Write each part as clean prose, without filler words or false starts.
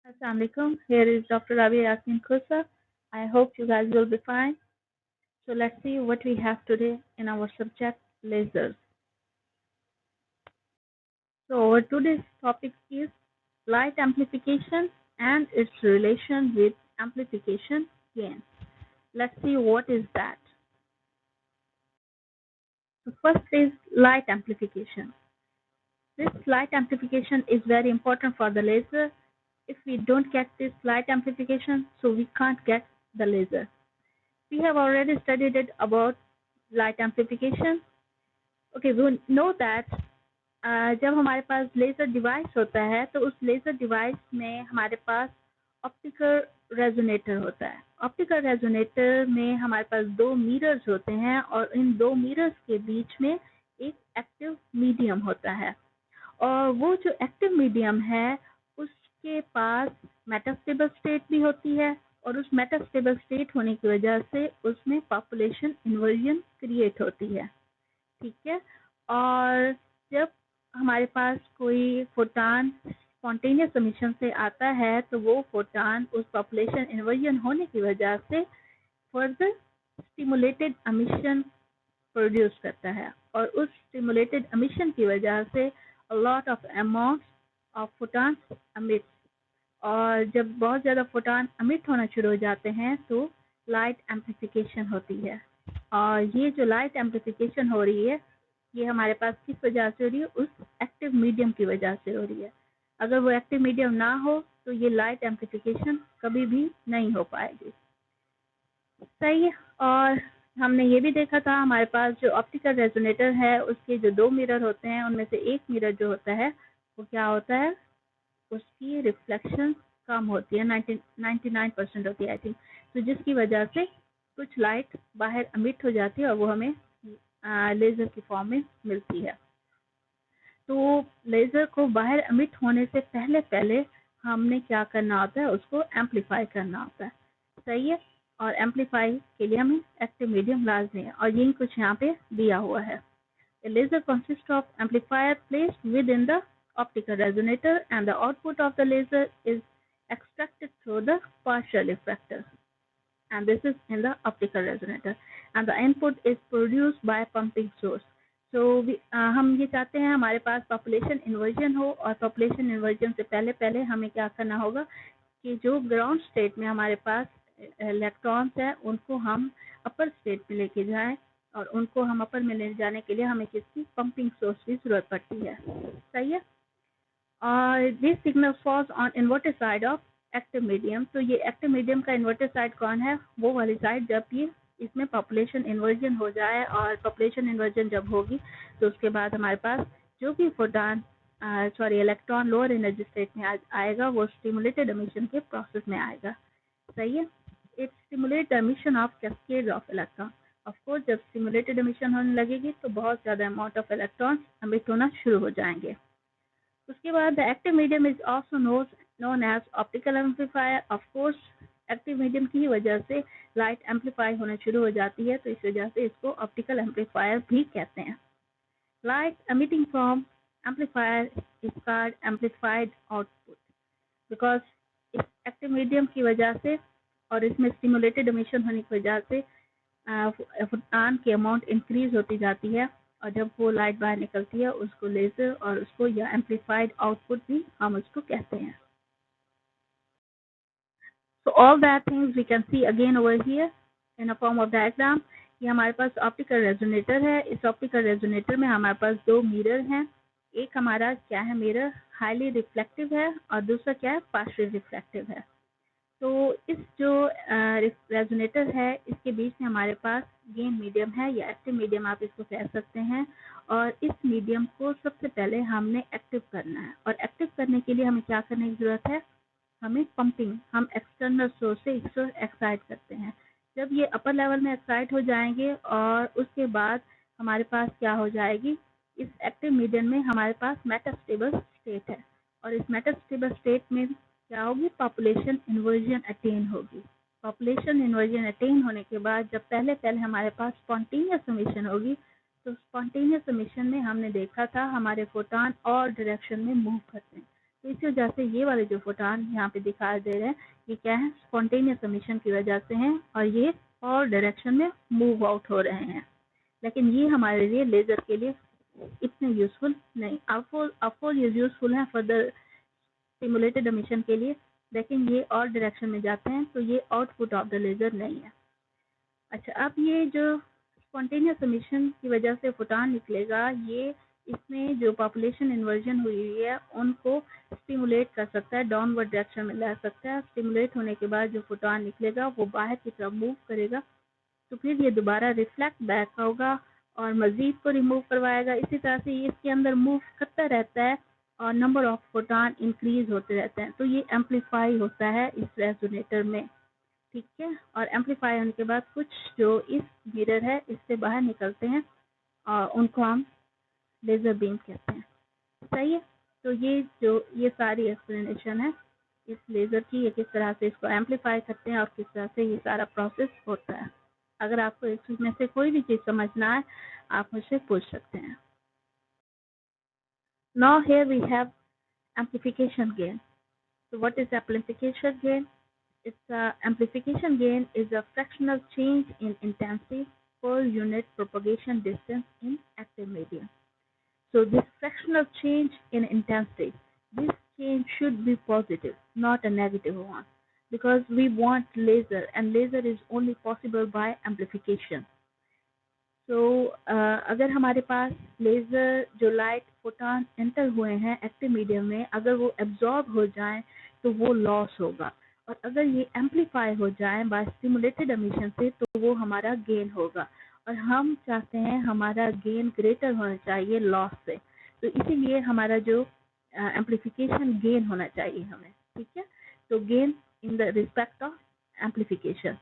Assalamualaikum. Here is Dr. Rabi Yasmin Khosa. I hope you guys will be fine. So let's see what we have today in our subject lasers. So our today's topic is light amplification and its relation with amplification gain. Let's see what is that. So first is light amplification. This light amplification is very important for the laser. If we don't get this light amplification, so we can't get the laser. We have already studied it about light amplification. Okay, we know that जब हमारे पास laser device होता है तो उस laser device में हमारे पास optical resonator होता है। ऑप्टिकल रेजोनेटर में हमारे पास दो मिरर्स होते हैं और इन दो मिरर्स के बीच में एक एक्टिव मीडियम होता है और वो जो एक्टिव मीडियम है उसके पास मेटास्टेबल स्टेट भी होती है और उस मेटास्टेबल स्टेट होने की वजह से उसमें पॉपुलेशन इन्वर्जन क्रिएट होती है। ठीक है, और जब हमारे पास कोई फोटान स्पॉन्टेनियस एमिशन से आता है तो वो फोटान उस पॉपुलेशन इन्वर्जन होने की वजह से फर्दर स्टिमुलेटेड एमिशन प्रोड्यूस करता है और उस स्टिमुलेटेड एमिशन की वजह से a lot of amounts of photons emit और जब बहुत ज़्यादा फोटान एमिट होना शुरू हो जाते हैं तो लाइट एम्प्लीफिकेशन होती है। और ये जो लाइट एम्प्लीफिकेशन हो रही है ये हमारे पास किस वजह से हो रही है? उस एक्टिव मीडियम की वजह से हो रही है। अगर वो एक्टिव मीडियम ना हो तो ये लाइट एम्प्लीफिकेशन कभी भी नहीं हो पाएगी। सही है। और हमने ये भी देखा था हमारे पास जो ऑप्टिकल रेजोनेटर है उसके जो दो मिरर होते हैं उनमें से एक मिरर जो होता है वो क्या होता है, उसकी रिफ्लेक्शन कम होती है, 99% होती है आई थिंक, तो जिसकी वजह से कुछ लाइट बाहर एमिट हो जाती है और वो हमें लेज़र की फॉर्म में मिलती है। तो लेज़र को बाहर एमिट होने से पहले पहले हमने क्या करना होता है, उसको एम्पलीफाई करना होता है। सही है। और एम्पलीफाई के लिए हमें एक्टिव मीडियम लाजमी है और यही कुछ यहाँ पे दिया हुआ है। A laser consists of amplifier placed within the optical resonator and the output of the laser is extracted through the partial reflector, and this is in the optical resonator, and the input is produced by pumping source. So हम ये चाहते हैं हमारे पास population inversion हो और population inversion से पहले पहले हमें क्या करना होगा कि जो ग्राउंड स्टेट में हमारे पास इलेक्ट्रॉन्स हैं उनको हम अपर स्टेट में लेके जाएं और उनको हम अपर में ले जाने के लिए हमें किसकी पंपिंग सोर्स की जरूरत पड़ती है। सही है। और this signal falls on inverted side of active medium. तो ये एक्टिव मीडियम का इन्वर्टेड साइड कौन है? वो वाली साइड जब ये इसमें पॉपुलेशन इन्वर्जन हो जाए, और पॉपुलेशन इन्वर्जन जब होगी तो उसके बाद हमारे पास जो भी photon electron lower energy state में आएगा वो स्टिमुलेटेड एमिशन के प्रोसेस में आएगा। सही है। It stimulate the emission of cascade of electron. Of course जब स्टिमुलेटेड एमिशन होने लगेगी तो बहुत ज़्यादा अमाउंट ऑफ इलेक्ट्रॉन्स एमिट होना शुरू हो जाएंगे। उसके बाद the active medium is also known as optical amplifier. Of course active medium की वजह से लाइट एम्पलीफाई होना शुरू हो जाती है तो इस वजह से इसको ऑप्टिकल एम्पलीफायर भी कहते हैं। Light emitting from amplifier is called amplified output because इस एक्टिव मीडियम की वजह से और इसमें स्टिमुलेटेड एमिशन होने की वजह से फोटान की अमाउंट इंक्रीज होती जाती है और जब वो लाइट बाहर निकलती है उसको लेजर और उसको या एम्पलीफाइड आउटपुट भी हम उसको कहते हैं। So all that things we can see again over here in a form of diagram. ये हमारे पास ऑप्टिकल रेजोनेटर है। इस ऑप्टिकल रेजोनेटर में हमारे पास दो मिरर हैं। एक हमारा क्या है, मिरर हाईली रिफ्लेक्टिव है और दूसरा क्या है, पार्शियल रिफ्लेक्टिव है। तो इस जो रेजोनेटर है इसके बीच में हमारे पास गेन मीडियम है या एक्टिव मीडियम आप इसको कह सकते हैं। और इस मीडियम को सबसे पहले हमने एक्टिव करना है और एक्टिव करने के लिए हमें क्या करने की ज़रूरत है, हमें पंपिंग, हम एक्सटर्नल सोर्स से इसको एक्साइट करते हैं। जब ये अपर लेवल में एक्साइट हो जाएंगे और उसके बाद हमारे पास क्या हो जाएगी, इस एक्टिव मीडियम में हमारे पास मेटास्टेबल स्टेट है और इस मेटास्टेबल स्टेट में क्या होगी, पॉपुलेशन इन्वर्जन अटेन होगी। पॉपुलेशन इन्वर्जन अटेन होने के बाद जब पहले पहले हमारे पास स्पॉन्टेनियस एमिशन होगी तो स्पॉन्टेनियस एमिशन में हमने देखा था हमारे फोटान और डायरेक्शन में मूव करते हैं। तो इसी वजह से ये वाले जो फोटॉन यहाँ पे दिखाई दे रहे हैं ये क्या है, स्पॉन्टेनियस एमिशन की वजह से हैं और ये और डायरेक्शन में मूव आउट हो रहे हैं। लेकिन ये हमारे लिए लेजर के लिए इतने यूजफुल नहीं। ऑफकोर्स ये यूजफुल है फॉर द स्टिमुलेटेड एमिशन के लिए, लेकिन ये और डायरेक्शन में जाते हैं तो ये आउटपुट ऑफ द लेजर नहीं है। अच्छा, अब ये जो स्पॉन्टेनियस एमिशन की वजह से फोटॉन निकलेगा, ये इसमें जो पॉपुलेशन इन्वर्जन हुई है उनको स्टिमुलेट कर सकता है, डाउनवर्ड डायरेक्शन में ला सकता है। स्टिमुलेट होने के बाद जो फोटॉन निकलेगा वो बाहर की तरफ मूव करेगा, तो फिर ये दोबारा रिफ्लेक्ट बैक होगा और मजीद को रिमूव करवाएगा। इसी तरह से ये इसके अंदर मूव करता रहता है और नंबर ऑफ फोटॉन इंक्रीज होते रहते हैं, तो ये एम्पलीफाई होता है इस रेजोनेटर में। ठीक है, और एम्पलीफाई होने के बाद कुछ जो इस मिरर है इससे बाहर निकलते हैं और उनको हम लेजर बीम कहते हैं। सही है, तो ये सारी एक्सप्लेनेशन है इस लेजर की, ये किस तरह से इसको एम्पलीफाई करते हैं और किस तरह से ये सारा प्रोसेस होता है। अगर आपको इसमें से कोई भी चीज समझना है आप मुझसे पूछ सकते हैं। Now here we have amplification gain. So what is amplification gain? Amplification gain is a fractional change in intensity per unit propagation distance in active medium. So this fractional change in intensity, this change should be positive, not a negative one, because we want laser, and laser is only possible by amplification. तो अगर हमारे पास laser जो light photon enter हुए हैं active medium में, अगर वो absorb हो जाएं तो वो लॉस होगा, और अगर ये एम्पलीफाई हो जाए बाय स्टिमुलेटेड एमिशन से तो वो हमारा गेन होगा, और हम चाहते हैं हमारा गेन ग्रेटर होना चाहिए लॉस से, तो इसीलिए हमारा जो एम्पलीफिकेशन गेन होना चाहिए हमें। ठीक है, तो gain in the respect of amplification,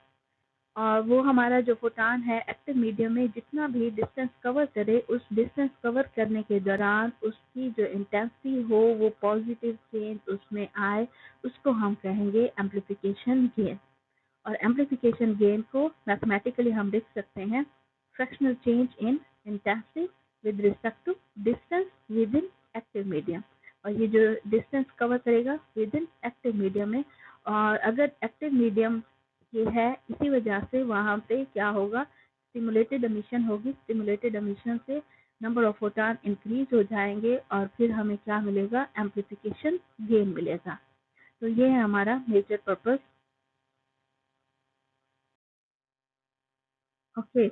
और वो हमारा जो फोटॉन है एक्टिव मीडियम में जितना भी डिस्टेंस कवर करे, उस डिस्टेंस कवर करने के दौरान उसकी जो इंटेंसिटी हो वो पॉजिटिव चेंज उसमें आए, उसको हम कहेंगे एम्पलीफिकेशन गेन। और एम्पलीफिकेशन गेन को मैथमेटिकली हम लिख सकते हैं fractional change in intensity with respect to distance within active medium, और ये जो डिस्टेंस कवर करेगा विद इन एक्टिव मीडियम में, और अगर एक्टिव मीडियम ये है इसी वजह से वहाँ पे क्या होगा, स्टिमुलेटेड एमिशन होगी, स्टिमुलेटेड एमिशन से नंबर ऑफ फोटॉन इंक्रीज हो जाएंगे और फिर हमें क्या मिलेगा, एम्पलीफिकेशन गेन मिलेगा। तो ये है हमारा major purpose. Okay,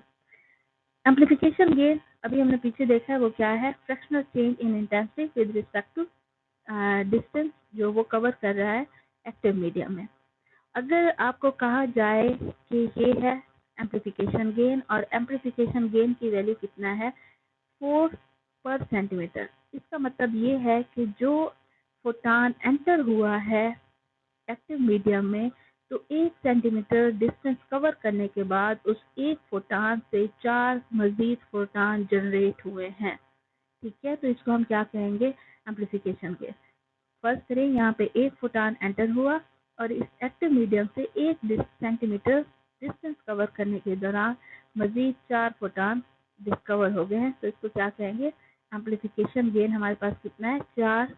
amplification gain अभी हमने पीछे देखा है वो क्या है, fractional change in intensity with respect to distance जो वो कवर कर रहा है एक्टिव मीडियम में। अगर आपको कहा जाए कि ये है एम्पलीफिकेशन गेन, और एम्पलीफिकेशन गेन की वैल्यू कितना है, 4 पर सेंटीमीटर, इसका मतलब ये है कि जो फोटॉन एंटर हुआ है एक्टिव मीडियम में, तो 1 सेंटीमीटर डिस्टेंस कवर करने के बाद उस एक फोटॉन से 4 मजीद फोटॉन जनरेट हुए हैं। ठीक है, तो इसको हम क्या कहेंगे, एम्पलीफिकेशन गेन। फर्स्ट करें, यहाँ पे 1 फोटॉन एंटर हुआ और इस एक्टिव मीडियम से 1 सेंटीमीटर डिस्टेंस कवर करने के दौरान मजीद 4 फोटॉन डिस्कवर हो गए हैं, तो इसको क्या कहेंगे, एम्पलीफिकेशन गेन हमारे पास कितना है, 4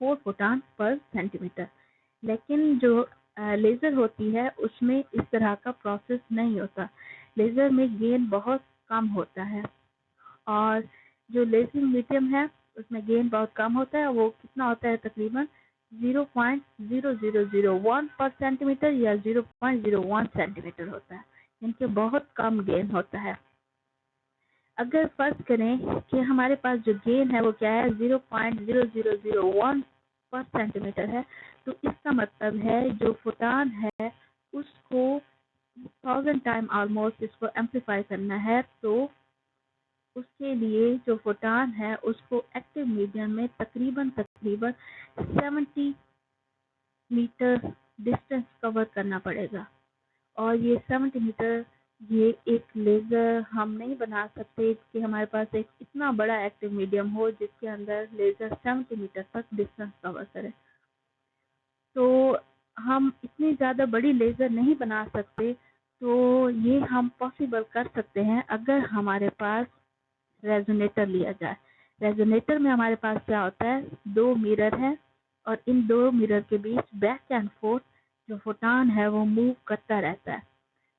फोटॉन पर सेंटीमीटर। लेकिन जो लेज़र होती है उसमें इस तरह का प्रोसेस नहीं होता, लेज़र में गेन बहुत कम होता है, और जो लेज़र मीडियम है उसमें गेन बहुत कम होता है, वो कितना होता है, तकरीबन 0.0001 पर सेंटीमीटर या 0.01 सेंटीमीटर होता है, इनके बहुत कम गेन होता है। अगर फर्ज करें कि हमारे पास जो गेन है वो क्या है, 0.0001 पर सेंटीमीटर है, तो इसका मतलब है जो फोटॉन है उसको 1000 टाइम ऑलमोस्ट इसको एम्पलीफाई करना है, तो उसके लिए जो फोटॉन है उसको एक्टिव मीडियम में तकरीबन 70 मीटर डिस्टेंस कवर करना पड़ेगा, और ये 70 मीटर ये एक लेज़र हम नहीं बना सकते कि हमारे पास एक इतना बड़ा एक्टिव मीडियम हो जिसके अंदर लेज़र 70 मीटर तक डिस्टेंस कवर करे, तो हम इतनी ज़्यादा बड़ी लेज़र नहीं बना सकते। तो ये हम पॉसिबल कर सकते हैं अगर हमारे पास रेजोनेटर लिया जाए। रेजोनेटर में हमारे पास क्या होता है, 2 मिरर है और इन 2 मिरर के बीच बैक एंड फोर्थ जो फोटॉन है वो मूव करता रहता है।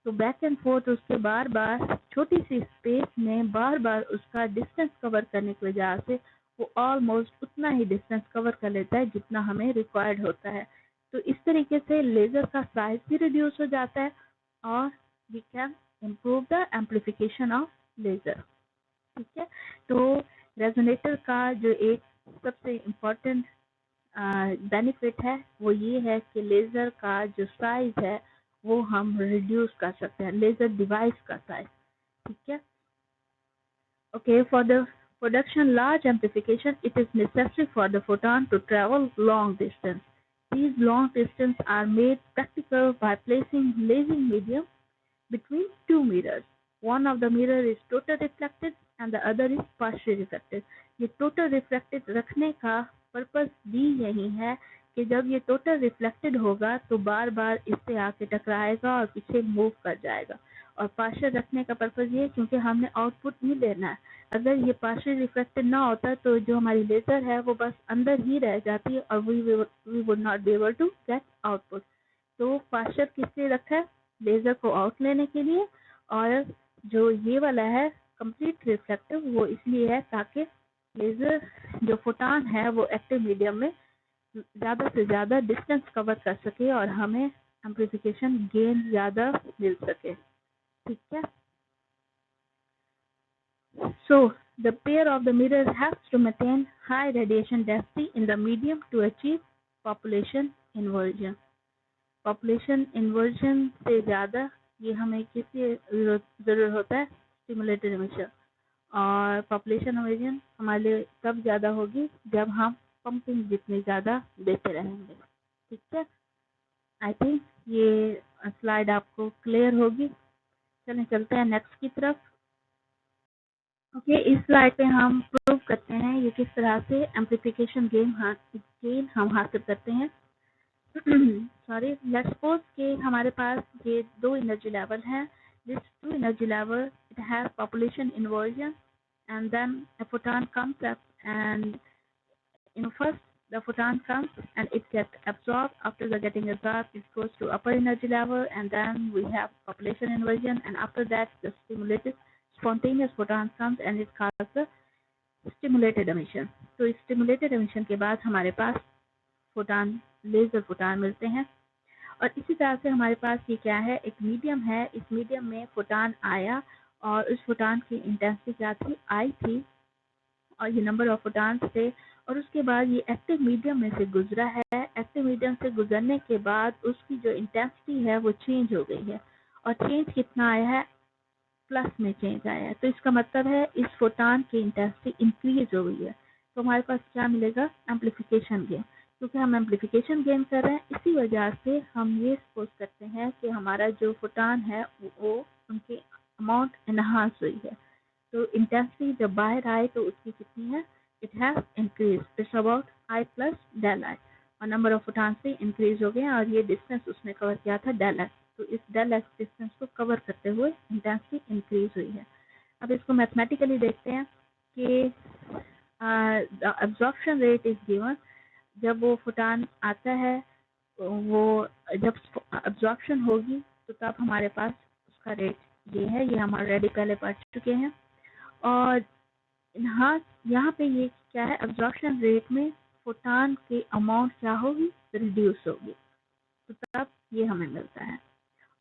तो बैक एंड फोर्थ उसके बार बार छोटी सी स्पेस में बार बार उसका डिस्टेंस कवर करने की वजह से वो ऑलमोस्ट उतना ही डिस्टेंस कवर कर लेता है जितना हमें रिक्वायर्ड होता है। तो इस तरीके से लेजर का साइज भी रिड्यूस हो जाता है और we can improve the amplification of laser. ठीक है, तो रेजोनेटर का जो एक सबसे इम्पोर्टेंट बेनिफिट है वो ये है कि लेजर का जो साइज है वो हम रिड्यूस कर सकते हैं, लेजर डिवाइस का साइज। ठीक है, okay, for the production large amplification it is necessary for the photon to travel long distance. These long distance are made practical by placing lasing medium between two mirrors. One of the mirror is total reflected and the other is partially reflected. ये total reflected रखने का purpose भी यही है कि जब ये total reflected होगा तो बार बार इससे आके टकराएगा और पीछे मूव कर जाएगा। और पार्शियल रखने का पर्पस ये है क्योंकि हमने आउटपुट नहीं लेना है। अगर ये पार्शियल रिफ्लेक्टेड ना होता तो जो हमारी लेजर है वो बस अंदर ही रह जाती है और we would not be able to get output. तो पार्शियल किस लिए रखा है, लेजर को आउट लेने के लिए, और जो ये वाला है कंप्लीट रिफ्लेक्टिव वो इसलिए है ताकि लेजर जो फोटॉन है वो एक्टिव मीडियम में ज़्यादा से ज़्यादा डिस्टेंस कवर कर सके और हमें एम्प्लीफिकेशन गेन ज़्यादा मिल सके। ठीक है, so the pair of the mirrors has to maintain high radiation density in the medium to achieve population inversion. Population inversion से ज़्यादा ये हमें किसकी ज़रूरत होता है, स्टिमुलेटेड इमिशन। और पॉपुलेशन इन्वर्जन हमारे लिए तब ज़्यादा होगी जब हम पंपिंग जितनी ज़्यादा देते रहेंगे। ठीक है, आई थिंक ये स्लाइड आपको क्लियर होगी। चलें चलते हैं नेक्स्ट की तरफ। ओके, इस स्लाइड पे हम प्रूव करते हैं ये किस तरह से एम्प्लीफिकेशन गेन हम हासिल करते हैं। सॉरी, लेट्स सपोज कि हमारे पास ये 2 एनर्जी लेवल हैं। This 2 energy level it has population inversion and then a photon comes up and first the photon comes and it gets absorbed. After the getting absorbed it goes to upper energy level and then we have population inversion, and after that the stimulated spontaneous photon comes and it causes the stimulated emission. तो इस stimulated emission के बाद हमारे पास photon laser photon मिलते हैं। और इसी तरह से हमारे पास ये क्या है, एक मीडियम है, इस मीडियम में फोटॉन आया और उस फोटॉन की इंटेंसिटी क्या थी, आई थी, और ये नंबर ऑफ फोटॉन्स थे। और उसके बाद ये एक्टिव मीडियम में से गुजरा है। एक्टिव मीडियम से गुजरने के बाद उसकी जो इंटेंसिटी है वो चेंज हो गई है, और चेंज कितना आया है, प्लस में चेंज आया है। तो इसका मतलब है इस फोटॉन की इंटेंसिटी इंक्रीज हो गई है। तो हमारे पास क्या मिलेगा, एम्प्लीफिकेशन गेन। क्योंकि हम एम्प्लीफिकेशन गेन कर रहे हैं इसी वजह से हम ये सपोज करते हैं कि हमारा जो फोटॉन है वो उनकी अमाउंट एनहांस हुई है। तो इंटेंसिटी जब बाहर आए तो उसकी कितनी है, it has increase, it's about I plus del I, और नंबर ऑफ फोटॉन्स भी इंक्रीज हो गए और ये डिस्टेंस उसने कवर किया था डेल आई। तो इस डेल एक्स डिस्टेंस को कवर करते हुए इंटेंसिटी इंक्रीज हुई है। अब इसको मैथमेटिकली देखते हैं कि एब्जॉर्प्शन रेट इज गिवन। जब वो फोटॉन आता है वो जब एब्जॉर्प्शन होगी तो तब हमारे पास उसका रेट ये है, ये हम ऑलरेडी पहले पढ़ चुके हैं। और हाँ, यहाँ पे ये क्या है, एब्जॉर्प्शन रेट में फोटॉन की अमाउंट क्या होगी, रिड्यूस होगी, तो तब ये हमें मिलता है।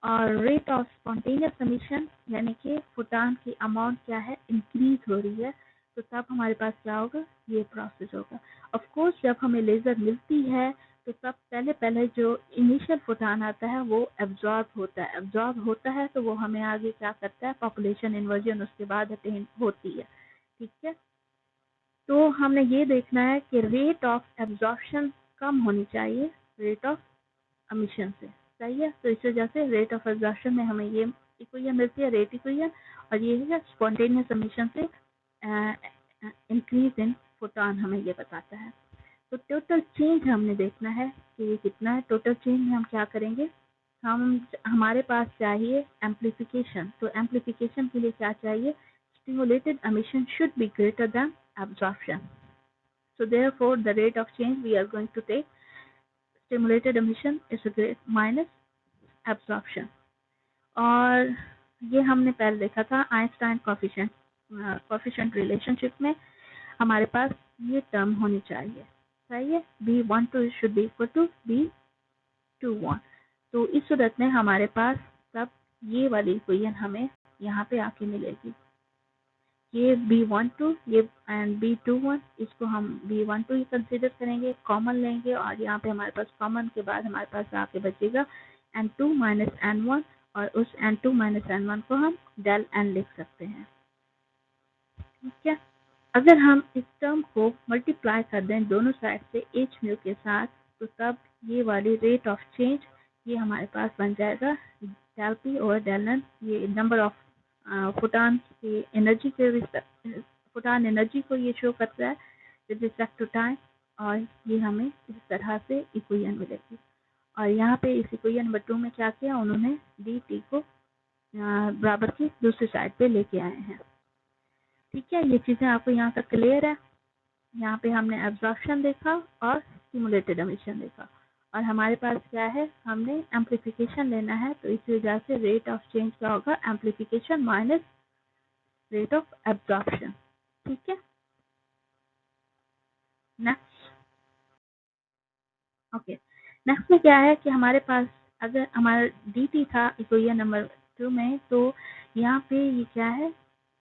और रेट ऑफ स्पॉन्टेनियस एमिशन यानी कि फोटॉन की अमाउंट क्या है, इंक्रीज हो रही है, तो तब हमारे पास क्या होगा, ये प्रोसेस होगा। ऑफ कोर्स जब हमें लेजर मिलती है तो तब पहले जो इनिशियल फोटॉन आता है वो एब्जॉर्ब होता है तो वो हमें आगे क्या करता है, पॉपुलेशन इन्वर्जन उसके बाद अटेन होती है। ठीक है, तो हमने ये देखना है कि रेट ऑफ एब्जॉर्प्शन कम होनी चाहिए रेट ऑफ एमिशन से, सही है। तो इस वजह से रेट ऑफ एब्जॉर्प्शन में हमें ये इक्वेशन मिलती है, रेट इक्वेशन, और ये है स्पॉन्टेनियस एमिशन से इंक्रीज इन फोटॉन हमें ये बताता है। तो टोटल चेंज हमने देखना है कि ये कितना है। टोटल चेंज में हम क्या करेंगे, हमारे पास चाहिए एम्प्लीफिकेशन। तो एम्प्लीफिकेशन के लिए क्या चाहिए, stimulated emission should be greater than absorption. So therefore the rate of change we are going to take stimulated emission is a rate minus absorption. और ये हमने पहले देखा था आइंस्टाइन कोफिशिएंट रिलेशनशिप में हमारे पास ये टर्म होनी चाहिए, सही है, B12 should be equal to B21। तो इस सूरत में हमारे पास तब ये वाली इक्वेशन हमें यहाँ पे आके मिलेगी। ये B12 ये एंड B21, इसको हम B12 ही कंसीडर करेंगे, कॉमन लेंगे और यहाँ पे हमारे पास कॉमन के बाद हमारे पास आके बचेगा N2 माइनस N1 और उस N2 माइनस N1 को हम डेल N लिख सकते हैं। ठीक है, अगर हम इस टर्म को मल्टीप्लाई कर दें दोनों साइड से h म्यू के साथ, तो तब ये वाली रेट ऑफ चेंज ये हमारे पास बन जाएगा del P over del N. ये नंबर ऑफ फोटॉन की एनर्जी के फोटॉन एनर्जी को ये शो करता है विद रिस्पेक्ट टू टाइम, और ये हमें इस तरह से इक्वेशन मिलेगी। और यहाँ पे इस इक्वेशन नंबर 2 में क्या किया, उन्होंने डी टी को बराबर की दूसरी साइड पे लेके आए हैं। ठीक है, ये चीजें आपको यहाँ तक क्लियर है। यहाँ पे हमने एब्जॉर्प्शन देखा और स्टिमुलेटेड एमिशन देखा, और हमारे पास क्या है, हमने एम्प्लीफिकेशन लेना है, तो इस वजह से रेट ऑफ चेंज क्या होगा, amplification minus rate of absorption. ठीक है, नेक्स्ट। ओके, नेक्स्ट में क्या है कि हमारे पास अगर हमारा डी टी था इक्वेशन नंबर 2 में, तो यहाँ पे ये क्या है,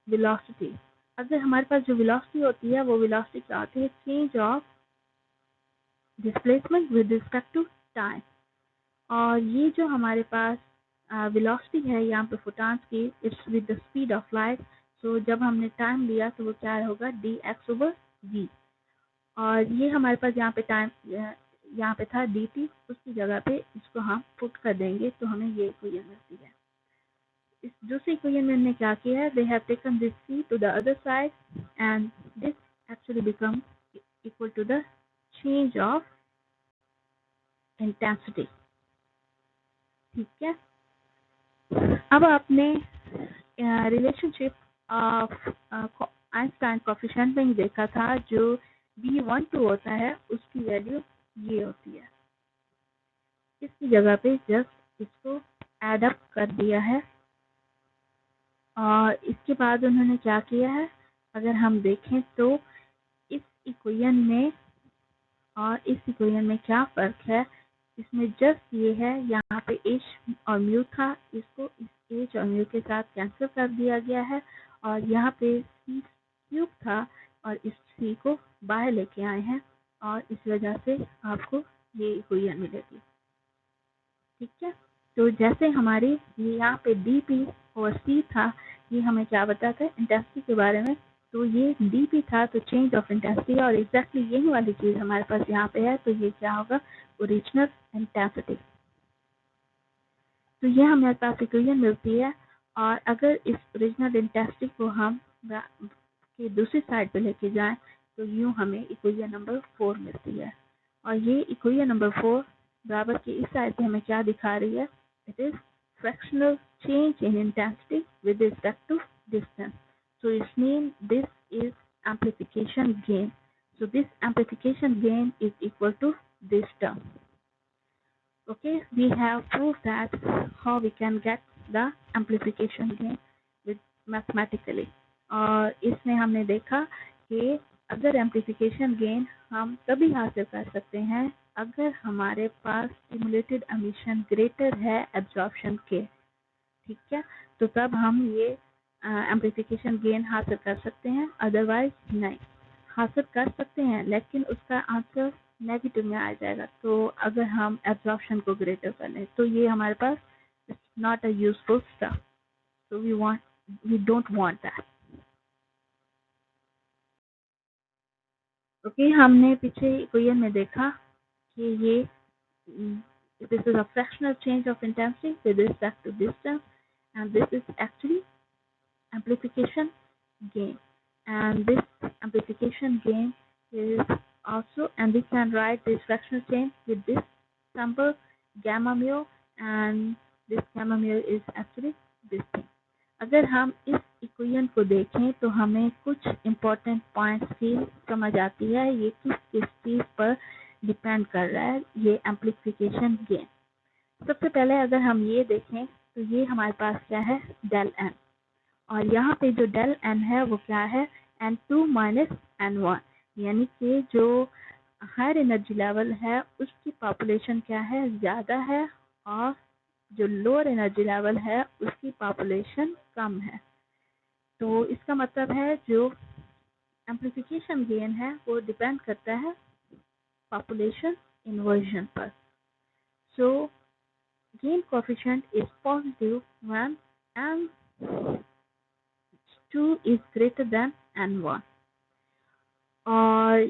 वेलोसिटी। अगर हमारे पास जो वेलोसिटी होती है वो वेलोसिटी क्या होती है, change of displacement with respect to time. और ये जो हमारे पास वेलोसिटी है यहाँ पे फोटॉन्स की, it's with the speed of light. So जब हमने टाइम लिया तो वो क्या होगा, डी एक्स ओवर वी। और ये हमारे पास यहाँ पे टाइम यहाँ पे था डी टी, उसकी जगह पे इसको हम पुट कर देंगे तो हमें ये इक्वेशन मिलती है। इस दूसरी इक्वेशन में हमने क्या किया है, they have taken this C to the other side and this actually become equal to the change of intensity. ठीक है, अब आपने रिलेशनशिप ऑफ आइंस्टाइन कोफिशिएंट में ही देखा था, जो B12 होता है उसकी वैल्यू ये होती है। इसकी जगह पे जस्ट इसको ऐड अप कर दिया है, और इसके बाद उन्होंने क्या किया है, अगर हम देखें तो इस इक्वेशन में और इस इक्वेशन में क्या फर्क है, इसमें जस्ट ये है, यहाँ पे एच और म्यू था, इसको इस एच और म्यू के साथ कैंसिल कर दिया गया है, और यहाँ पे सी क्यूब था और इस सी को बाहर लेके आए हैं, और इस वजह से आपको ये इक्वेशन मिलेगी। ठीक है, तो जैसे हमारी यहाँ पे डी पी और सी था, ये हमें क्या बताता है इंटेंसिटी के बारे में, तो ये डी पी था तो चेंज ऑफ इंटेंसिटी, और एग्जैक्टली यही वाली चीज हमारे पास यहाँ पे है, तो ये क्या होगा, ओरिजिनल इंटेंसिटी। तो ये हमारे पास इक्वेशन मिलती है, और अगर इस ओरिजिनल इंटेंसिटी को हम की दूसरी साइड पे लेके जाएं, तो यूं हमें इक्वेशन नंबर 4 मिलती है। और ये इक्वेशन नंबर 4 बराबर की इस साइड पे हमें क्या दिखा रही है, it is fractional change in intensity with respect to distance. So it means this is amplification gain. So this amplification gain is equal to this term. Okay, we have proved that how we can get the amplification gain with mathematically. और इसमें हमने देखा कि अगर amplification gain हम तभी हासिल कर सकते हैं अगर हमारे पास स्टिमुलेटेड एमिशन ग्रेटर है एब्जॉर्प्शन के। ठीक है, तो तब हम ये एम्प्लीफिकेशन गेन हासिल कर सकते हैं, अदरवाइज नहीं हासिल कर सकते हैं, लेकिन उसका आंसर नेगेटिव में आ जाएगा। तो अगर हम एब्जॉर्प्शन को ग्रेटर कर लें तो ये हमारे पास it's not a useful stuff, so we don't want that. Okay, हमने पीछे इक्वेशन में देखा कि ये this is a fractional change of intensity with respect to distance, and this is actually amplification gain, and this amplification gain is also, and we can write this fractional change with this sample gamma mu, and this gamma mu is actually this thing. अगर हम इस equation को देखें तो हमें कुछ important points की समझ आती है ये किस किस चीज़ पर डिपेंड कर रहा है ये एम्प्लीफिकेशन गेन। सबसे पहले अगर हम ये देखें तो ये हमारे पास क्या है, डेल एन, और यहाँ पे जो डेल एन है वो क्या है, N2 माइनस N1, यानी कि जो हायर एनर्जी लेवल है उसकी पॉपुलेशन क्या है, ज़्यादा है, और जो लोअर एनर्जी लेवल है उसकी पॉपुलेशन कम है। तो इसका मतलब है जो एम्प्लीफिकेशन गेन है वो डिपेंड करता है पॉपुलेशन इन्वर्जन पर। सो gain coefficient is positive when N2 is greater than N1, or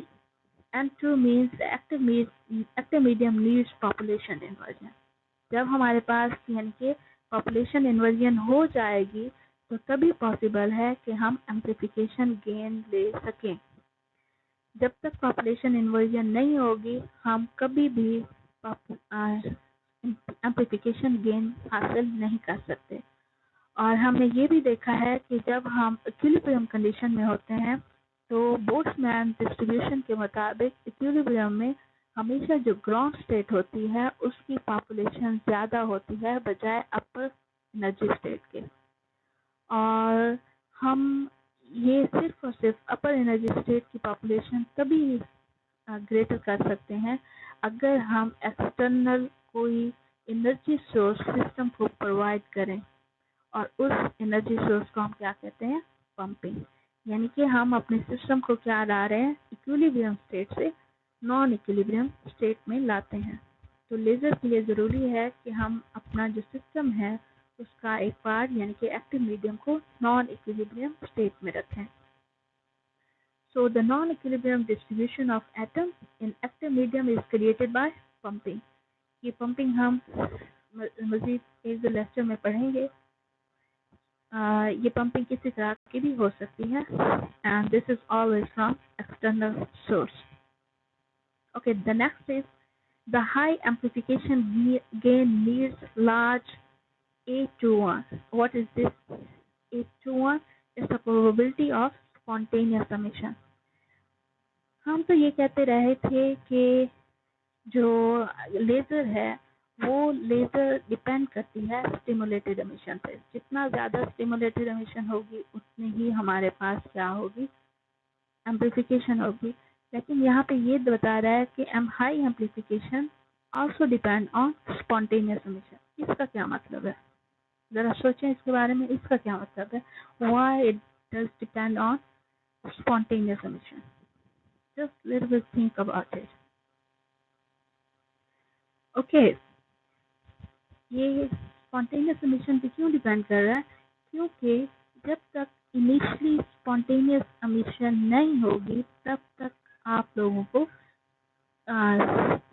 N2 means active medium needs population inversion। जब हमारे पास यानी कि पॉपुलेशन इन्वर्जन हो जाएगी तो तभी पॉसिबल है कि हम एम्प्लीफिकेशन गेन ले सकें। जब तक पॉपुलेशन इन्वर्जन नहीं होगी हम कभी भी एम्प्लीफिकेशन गेन हासिल नहीं कर सकते। और हमने ये भी देखा है कि जब हम इक्विलिब्रियम कंडीशन में होते हैं तो बोल्ट्जमैन डिस्ट्रीब्यूशन के मुताबिक इक्विलिब्रियम में हमेशा जो ग्राउंड स्टेट होती है उसकी पॉपुलेशन ज़्यादा होती है बजाय अपर एनर्जी स्टेट के। और हम ये सिर्फ और सिर्फ अपर एनर्जी स्टेट की पॉपुलेशन तभी ग्रेटर कर सकते हैं अगर हम एक्सटर्नल कोई एनर्जी सोर्स सिस्टम को प्रोवाइड करें, और उस एनर्जी सोर्स को हम क्या कहते हैं, पंपिंग। यानी कि हम अपने सिस्टम को क्या ला रहे हैं, इक्विलिब्रियम स्टेट से नॉन इक्विलिब्रियम स्टेट में लाते हैं। तो लेज़र के लिए ज़रूरी है कि हम अपना जो सिस्टम है उसका एक पार्ट यानी कि एक्टिव मीडियम को नॉन इक्विलिब्रियम स्टेट में रखें। So the non-equilibrium distribution of atoms in active medium is created by pumping। ये pumping हम मज़ीद एक दो लेक्चर में पढ़ेंगे। ये pumping किसी तरह की भी हो सकती है, and this is always from external source। Okay, the next is the high amplification gain needs large A21। What is this? A21 is the probability of spontaneous emission। हम तो ये कहते रहे थे कि जो लेज़र है वो लेज़र डिपेंड करती है स्टिमुलेटेड एमिशन पे। जितना ज़्यादा स्टिमुलेटेड एमिशन होगी उतनी ही हमारे पास क्या होगी, एम्प्लीफिकेशन होगी। लेकिन यहाँ पे ये बता रहा है कि high amplification also depend on spontaneous emission. इसका क्या मतलब है, ज़रा सोचें इसके बारे में, इसका क्या मतलब है, why it does depend on spontaneous emission. Just little bit think about it। Okay, ये स्पॉन्टेनियस एमिशन पे क्यों डिपेंड कर रहा है, क्योंकि जब तक इनिशियली स्पॉन्टेनियस एमिशन नहीं होगी तब तक आप लोगों को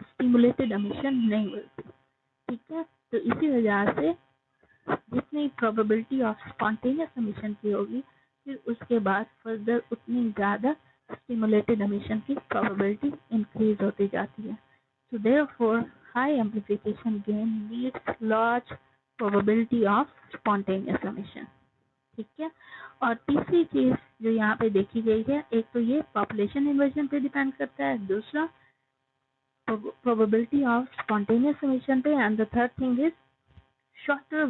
स्टिमुलेटेड एमिशन नहीं मिलती। ठीक है, तो इसी वजह से जितनी प्रोबेबिलिटी ऑफ स्पॉन्टेनियस एमिशन की होगी फिर उसके बाद फर्दर उतनी ज़्यादा स्टिमुलेटेड एमिशन की प्रोबेबिलिटी इंक्रीज होती जाती है। So therefore high amplification gain needs large probability of spontaneous emission। ठीक है, और तीसरी चीज जो यहाँ पे देखी गई है, एक तो ये पॉपुलेशन इन्वर्जन पे डिपेंड करता है, दूसरा probability of spontaneous emission पे, and the third thing is shorter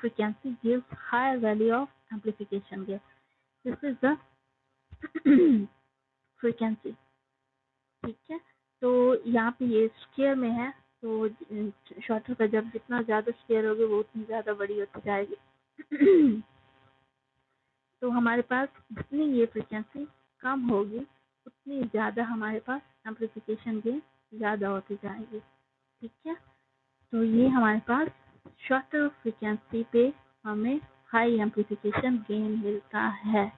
frequency gives higher value of amplification gain। This is the frequency। ठीक है, तो यहाँ पे ये स्केयर में है, तो शॉर्टर का जब जितना ज़्यादा स्केयर होगी वो उतनी ज़्यादा बड़ी होती जाएगी। तो हमारे पास जितनी ये फ्रीक्वेंसी कम होगी उतनी ज़्यादा हमारे पास एम्प्लीफिकेशन गेन ज़्यादा होती जाएगी। ठीक है, तो ये हमारे पास शॉर्टर फ्रीक्वेंसी पे हमें हाई एम्प्लीफिकेशन गेन मिलता है।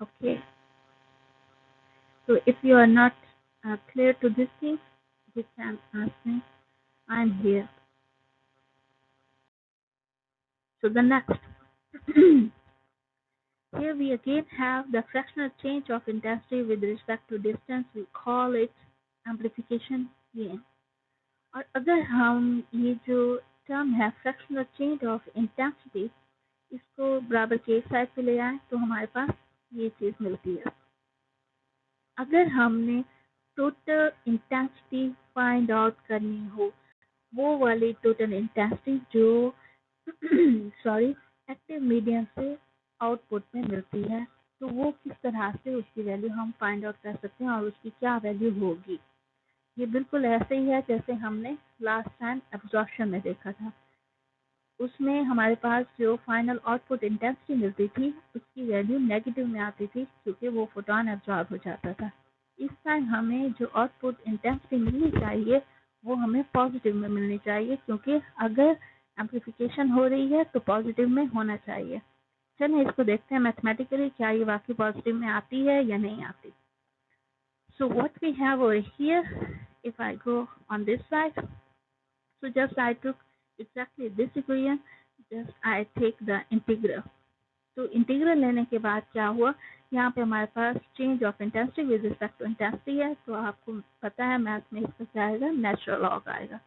Okay, so if you are not clear to this thing, you can ask me, I'm here। So the next here we again have the fractional change of intensity with respect to distance। We call it amplification gain। और अगर हम ये जो term है fractional change of intensity, इसको बराबर के एक साइड पे ले आए तो हमारे पास ये चीज मिलती है। अगर हमने टोटल इंटेंसिटी फाइंड आउट करनी हो, वो वाली टोटल इंटेंसिटी जो सॉरी एक्टिव मीडियम से आउटपुट में मिलती है, तो वो किस तरह से उसकी वैल्यू हम फाइंड आउट कर सकते हैं और उसकी क्या वैल्यू होगी। ये बिल्कुल ऐसे ही है जैसे हमने लास्ट टाइम एब्जॉर्प्शन में देखा था। उसमें हमारे पास जो फाइनल आउटपुट इंटेंसिटी मिलती थी उसकी वैल्यू नेगेटिव में आती थी क्योंकि वो फोटोन एब्जॉर्ब हो जाता था। इस टाइम हमें जो आउटपुट इंटेंसिटी मिलनी चाहिए वो हमें पॉजिटिव में मिलनी चाहिए, क्योंकि अगर एम्प्लीफिकेशन हो रही है तो पॉजिटिव में होना चाहिए। चलिए इसको देखते हैं मैथमेटिकली क्या ये वाकई पॉजिटिव में आती है या नहीं आती। So what we have over here, if I go on this side, so just I took exactly this equation, just I take the integral. तो इंटीग्रल लेने के बाद क्या हुआ, यहाँ पे हमारे पास change of intensity with respect to intensity है, तो आपको पता है मैथ में इसका क्या आएगा, नेचुरल लॉग आएगा।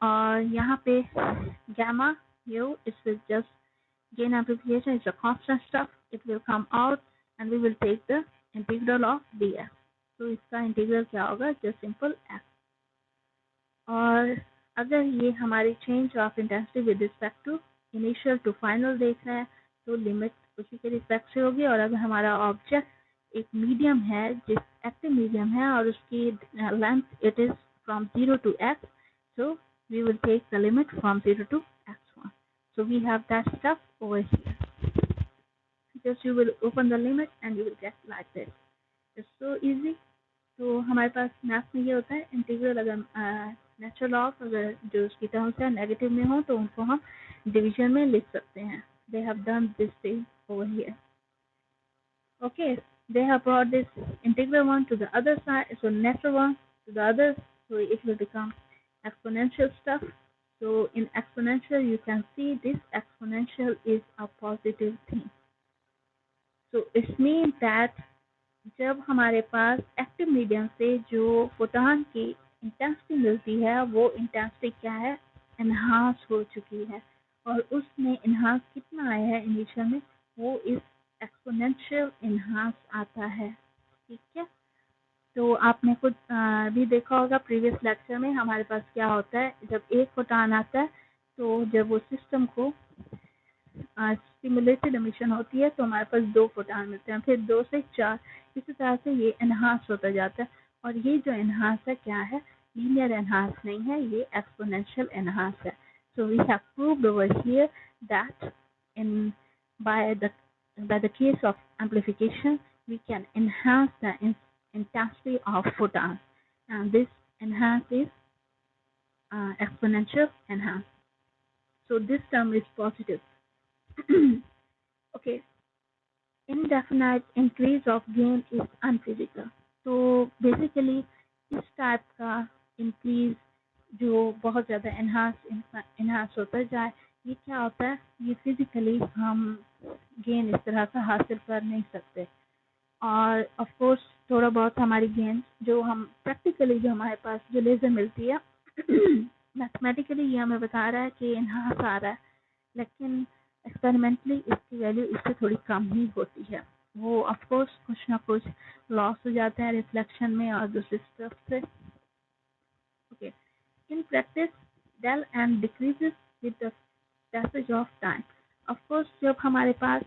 और यहाँ पे gamma u is just gain amplification, it's a constant stuff, it will come out and we will take the integral of dx. तो इसका इंटीग्रल क्या होगा, जस्ट सिंपल x। और अगर ये हमारी change of intensity with respect to initial to final देख रहे हैं तो लिमिट उसी के रिस्पेक्ट से होगी। और अगर हमारा ऑब्जेक्ट एक मीडियम है, जिस एक्टिव मीडियम है और उसकी length it is from 0 to x, so we will take the limit from 0 to x1. So we have that stuff over here. Just you will open the limit and you will get like this. It's so easy. तो हमारे पास math में ये होता है integral, अगर natural log अगर जो उसकी टर्म्स है नेगेटिव में हो तो उनको हम डिवीजन में लिख सकते हैं। They have done this thing over here. Okay, they have brought this integral one to the other side, so natural one to the other, so it will become exponential stuff. So in exponential you can see this exponential is a positive thing. So it means that जब हमारे पास active medium से जो photon की intensity मिलती है वो intensity क्या है, एनहांस हो चुकी है। और उसमें एनहांस कितना आया है इनिशियल में, वो इस एक्सपोनेंशियल एनहांस आता है। ठीक है, तो आपने कुछ भी देखा होगा प्रीवियस लेक्चर में हमारे पास क्या होता है, जब एक फोटोन आता है तो जब वो सिस्टम को स्टिमुलेटेड एमिशन होती है तो हमारे पास 2 फोटोन मिलते हैं, फिर 2 से 4, इसी तरह से ये एनहांस होता जाता है। और ये जो एनहांस है क्या है, लीनियर एनहांस नहीं है, ये एक्सपोनेंशियल एनहांस है। So we have proved over here that in by the case of amplification we can enhance the intensity of photons, and this enhance is exponential enhance. So this term is positive. Okay, indefinite increase of gain is unphysical. तो basically इस type का increase जो बहुत ज़्यादा enhance होता जाए, ये क्या होता है, ये फिजिकली हम गेन इस तरह का हासिल कर नहीं सकते। और ऑफ कोर्स थोड़ा बहुत हमारी गेन जो हम प्रैक्टिकली जो हमारे पास जो लेजर मिलती है मैथमेटिकली ये हमें बता रहा है कि एनहांस आ रहा है, लेकिन एक्सपेरिमेंटली इसकी वैल्यू इससे थोड़ी कम ही होती है। वो ऑफ कोर्स कुछ ना कुछ लॉस हो जाता है रिफ्लेक्शन में और दूसरी स्टफ से। Okay, in practice del and decreases with the passage of time. Of course जब हमारे पास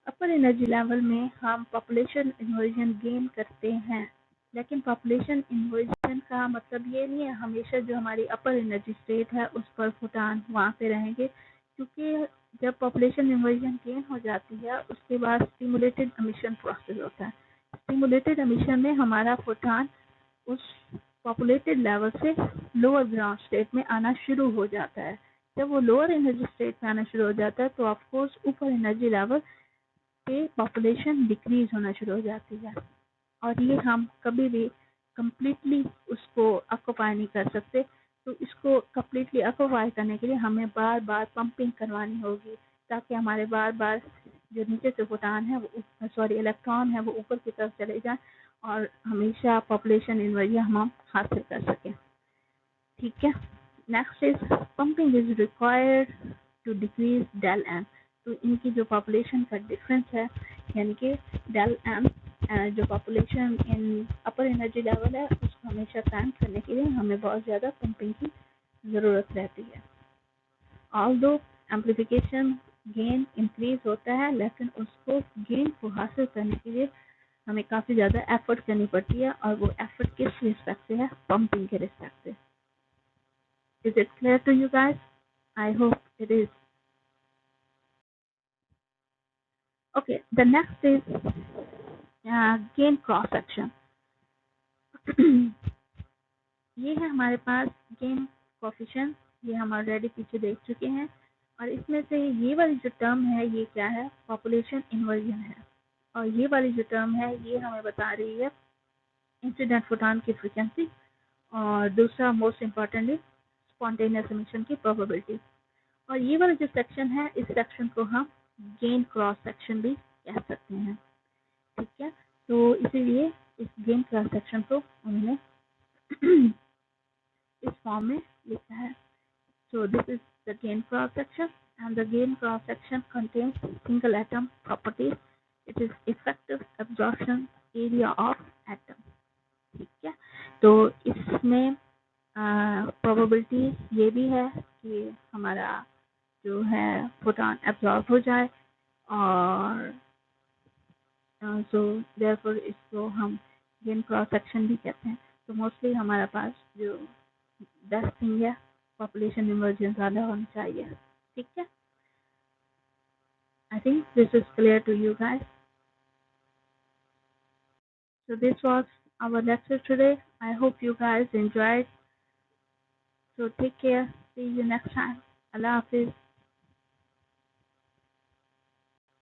अपर एनर्जी लेवल में हम पॉपुलेशन इन्वर्जन गेन करते हैं, लेकिन पॉपुलेशन इन्वर्जन का मतलब ये नहीं है हमेशा जो हमारी अपर एनर्जी स्टेट है उस पर फोटॉन वहाँ पे रहेंगे, क्योंकि जब पॉपुलेशन इन्वर्जन गेन हो जाती है उसके बाद स्टिमुलेटेड एमिशन प्रोसेस होता है। स्टिमुलेटेड एमिशन में हमारा फोटॉन उस पॉपुलेटेड लेवल से लोअर ग्राउंड स्टेट में आना शुरू हो जाता है। जब वो लोअर एनर्जी स्टेट में आना शुरू हो जाता है तो ऑफकोर्स ऊपर एनर्जी लेवल पे पॉपुलेशन डिक्रीज होना शुरू हो जाती है, और ये हम कभी भी कम्प्लीटली उसको ऑक्यूपाई नहीं कर सकते। तो इसको कम्प्लीटली ऑक्यूपाई करने के लिए हमें बार बार पंपिंग करवानी होगी, ताकि हमारे बार बार जो नीचे से फोटॉन है वो इलेक्ट्रॉन है वो ऊपर की तरफ चले जाए और हमेशा पॉपुलेशन इन्वर्जन हम हासिल कर सकें। ठीक है, next is pumping is required to decrease del M. तो इनकी जो पॉपुलेशन का डिफरेंस है, यानी कि डेल एम जो population in upper energy level है, उसको हमेशा कायम करने के लिए हमें बहुत ज़्यादा पंपिंग की ज़रूरत रहती है। ऑल्दो एम्प्लीफिकेशन गेन इंक्रीज होता है, लेकिन उसको गेन को हासिल करने के लिए हमें काफ़ी ज़्यादा एफर्ट करनी पड़ती है, और वो एफर्ट किस रिस्पेक्ट से है? पंपिंग के रिस्पेक्ट से। Is it clear to you guys? I hope it is. Okay, the next is gain cross section. ये है हमारे पास गेन कोफिशिएंट, ये हम ऑलरेडी पीछे देख चुके हैं, और इसमें से ये वाली जो टर्म है ये क्या है? पॉपुलेशन इन्वर्जन है, और ये वाली जो टर्म है ये हमें बता रही है इंसिडेंट फोटॉन की फ्रीक्वेंसी, और दूसरा मोस्ट इम्पॉर्टेंटली स्पॉन्टेनियस एमिशन की प्रोबेबिलिटी। और ये वाला जो सेक्शन है, इस सेक्शन को हम गेन क्रॉस सेक्शन भी कह सकते हैं, ठीक है। तो इसीलिए इस गेन क्रॉस सेक्शन को उन्होंने इस फॉर्म में लिखा है। So this is the gain cross section, and the gain cross section contains single atom properties. It is effective absorption area of atom, ठीक है। तो इसमें प्रोबेबिलिटी ये भी है कि हमारा जो है फोटॉन एब्जॉर्ब हो जाए, और सो देयरफॉर इसको हम गेन क्रॉस सेक्शन भी कहते हैं। तो मोस्टली हमारे पास जो बेस्ट थिंग है, पॉपुलेशन इमर्जेंस ज़्यादा होनी चाहिए, ठीक है। I think this is clear to you guys. So this was our lecture today. I hope you guys enjoyed. So take care. See you next time. Allah Hafiz.